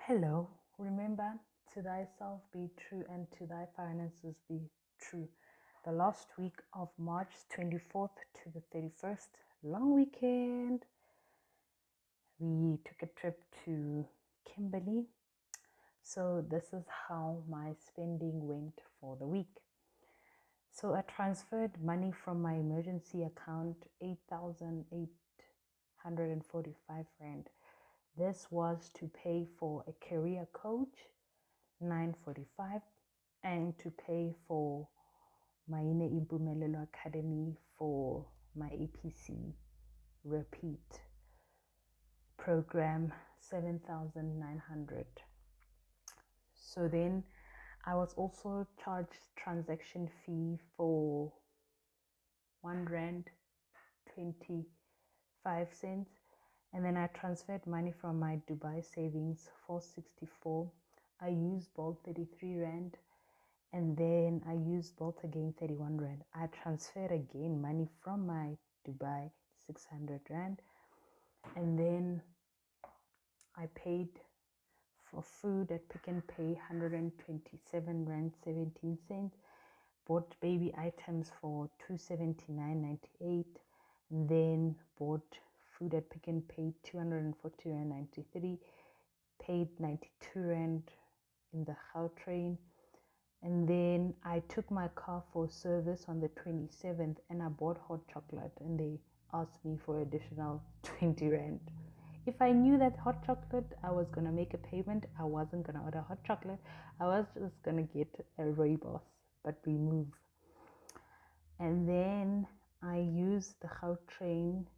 Hello, remember, to thyself be true and to thy finances be true. The last week of March 24th to the 31st, long weekend, we took a trip to Kimberley. So, this is how my spending went for the week. So, I transferred money from my emergency account, 8,845 Rand. This was to pay for a career coach, 945, and to pay for my Impumelelo Academy for my APC repeat program, 7,900. So then I was also charged transaction fee for 1 Rand 25 cents, and then I transferred money from my Dubai savings, 464. I used Bolt 33 Rand, and then I used Bolt again, 31 Rand. I transferred again money from my Dubai, 600 Rand, and then I paid for food at Pick n Pay, 127 Rand 17 cents. Bought baby items for 279.98, and then bought food at Pick n Pay, 240 Rand 93, paid 92 Rand in the Gautrain. And then I took my car for service on the 27th, and I bought hot chocolate, and they asked me for additional 20 Rand. If I knew that hot chocolate, I was going to make a payment, I wasn't going to order hot chocolate. I was just going to get a rooibos, but we move. And then I used the Gautrain,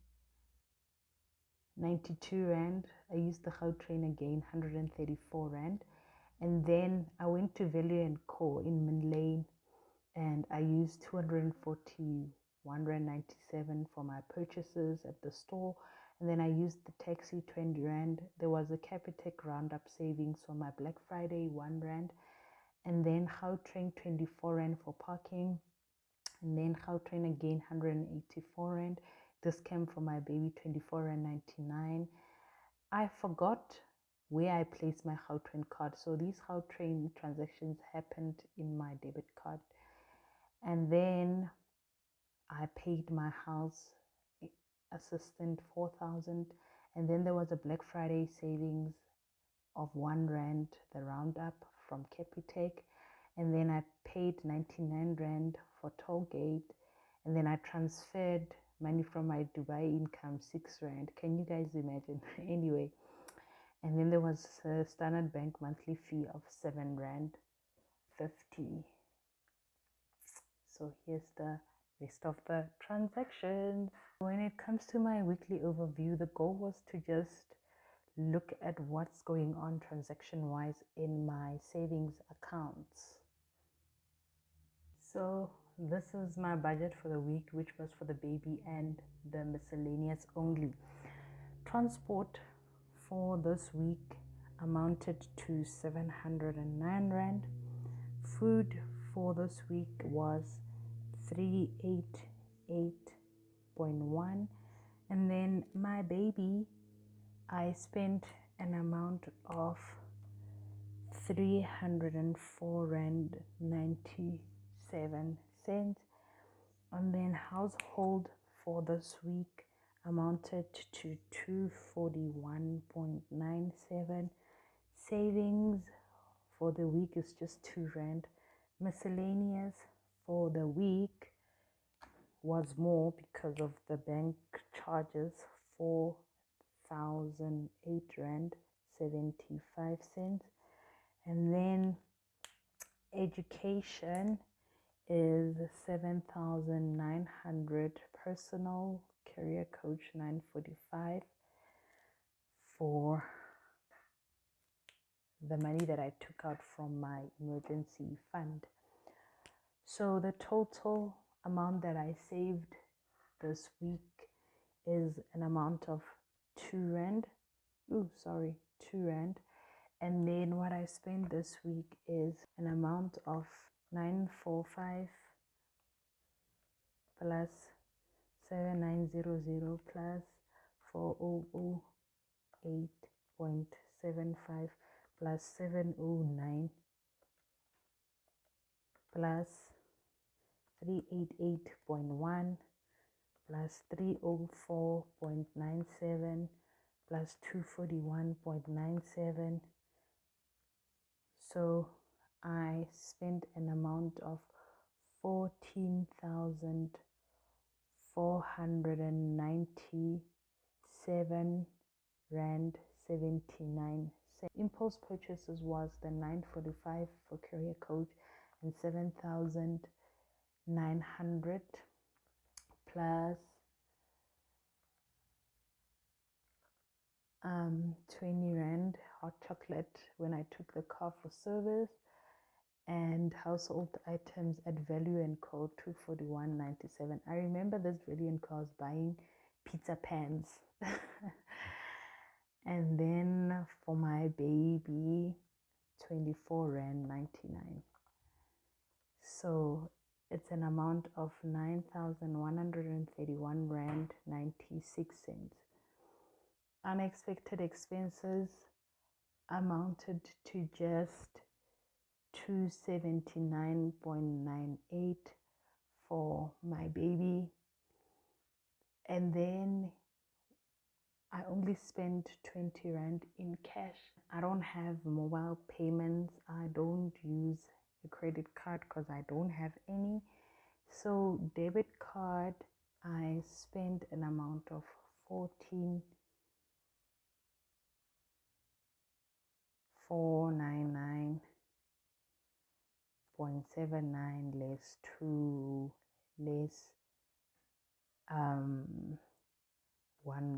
92 Rand. I used the Gautrain again, 134 Rand. And then I went to Value & Co. in Min Lane, and I used 241 Rand 97 for my purchases at the store. And then I used the taxi, 20 Rand. There was a Capitec Roundup savings for my Black Friday, 1 Rand. And then Gautrain, 24 Rand for parking. And then Gautrain again, 184 Rand. This came for my baby, 24 Rand 99. I forgot where I placed my Gautrain card. So these Gautrain transactions happened in my debit card. And then I paid my house assistant 4,000. And then there was a Black Friday savings of 1 Rand, the roundup from Capitec. And then I paid 99 Rand for toll gate. And then I transferred money from my Dubai income, 6 Rand. Can you guys imagine? Anyway. And then there was a Standard Bank monthly fee of 7 Rand 50. So here's the rest of the transactions. When it comes to my weekly overview, the goal was to just look at what's going on transaction wise in my savings accounts. So this is my budget for the week, which was for the baby and the miscellaneous only. Transport for this week amounted to 709 Rand. Food for this week was 388.1. And then my baby, I spent an amount of 304 Rand 97 cents. And then household for this week amounted to 241.97. Savings for the week is just 2 Rand. Miscellaneous for the week was more because of the bank charges, 4,008 Rand 75 cents. And then education is 7,900. Personal career coach, 945 for the money that I took out from my emergency fund. So the total amount that I saved this week is an amount of 2 Rand. 2 Rand. And then what I spent this week is an amount of 945 plus 7900 plus 4008.75 plus 709 plus 388.1 plus 304.97 plus 241.97. So I spent an amount of 14,497 rand 79 cents. Impulse purchases was the 945 for career coach and 7,900 plus 20 rand hot chocolate when I took the car for service, and household items at Value and Co 241.97. I remember this Value and Co I was buying pizza pans. And then for my baby 24 rand 99. So it's an amount of 9,131 rand 96 cents. Unexpected expenses amounted to just 279.98 for my baby, and then I only spent 20 rand in cash. I don't have mobile payments. I don't use a credit card because I don't have any. So debit card, I spent an amount of 14,499.79 less 2 less 1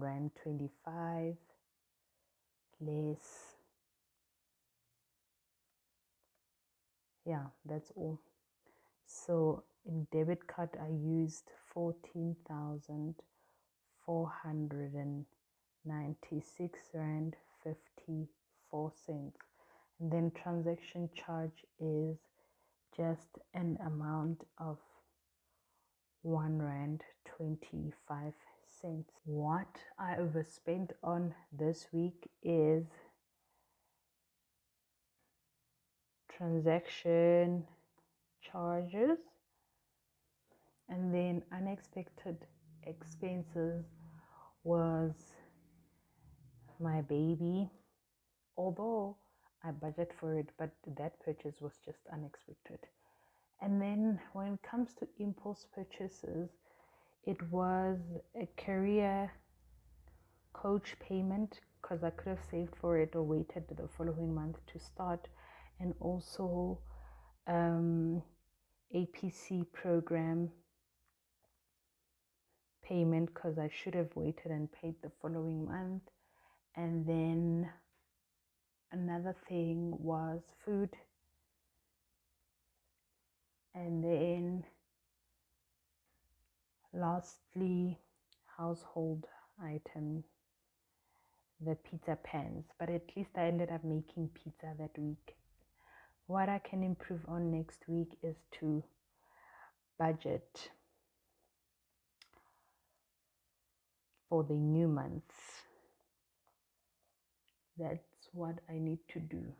rand 25 less, yeah, that's all. So in debit card I used 14,496 rand 54 cents, and then transaction charge is just an amount of 1 rand 25 cents. What I overspent on this week is transaction charges, and then unexpected expenses was my baby, although I budget for it, but that purchase was just unexpected. And then when it comes to impulse purchases, it was a career coach payment because I could have saved for it or waited the following month to start, and also APC program payment because I should have waited and paid the following month. And then another thing was food, and then lastly household item, the pizza pans. But at least I ended up making pizza that week. What I can improve on next week is to budget for the new month. That's what I need to do.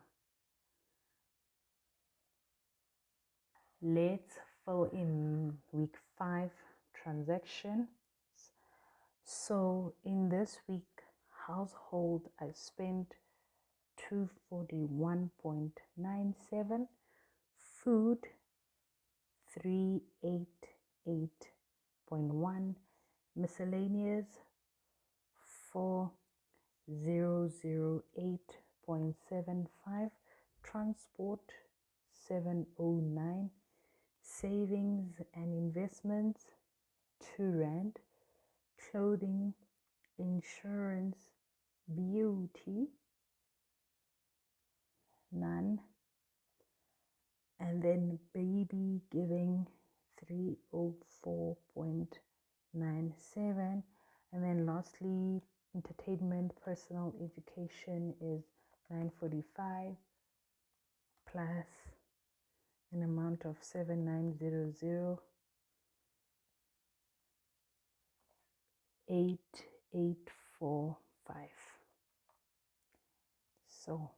Let's fill in week 5 transactions. So in this week, household, I spent 241.97, food 388.1, miscellaneous 4008.75, transport 709, savings and investments 2 rand, clothing, insurance, beauty none, and then baby giving 304.97, and then lastly entertainment personal education is 945 plus an amount of 7,900,8845. So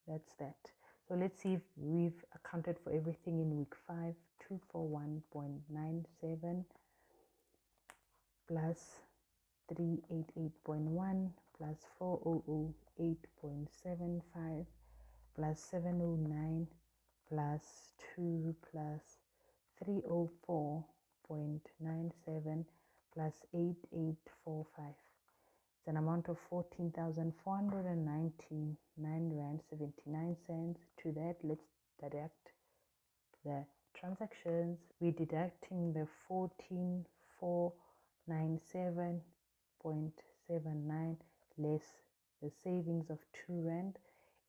That's that. So let's see if we've accounted for everything in week 5. 241.97 plus 388.1 plus 408.75 plus 709 plus 2 plus 304.97 plus 8845. It's an amount of 14,499 rand 79 cents. To that, let's deduct the transactions. We're deducting the 14,497.79 less the savings of 2 rand.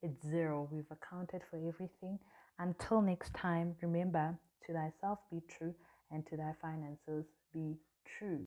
It's 0. We've accounted for everything. Until next time, remember, to thyself be true and to thy finances be true.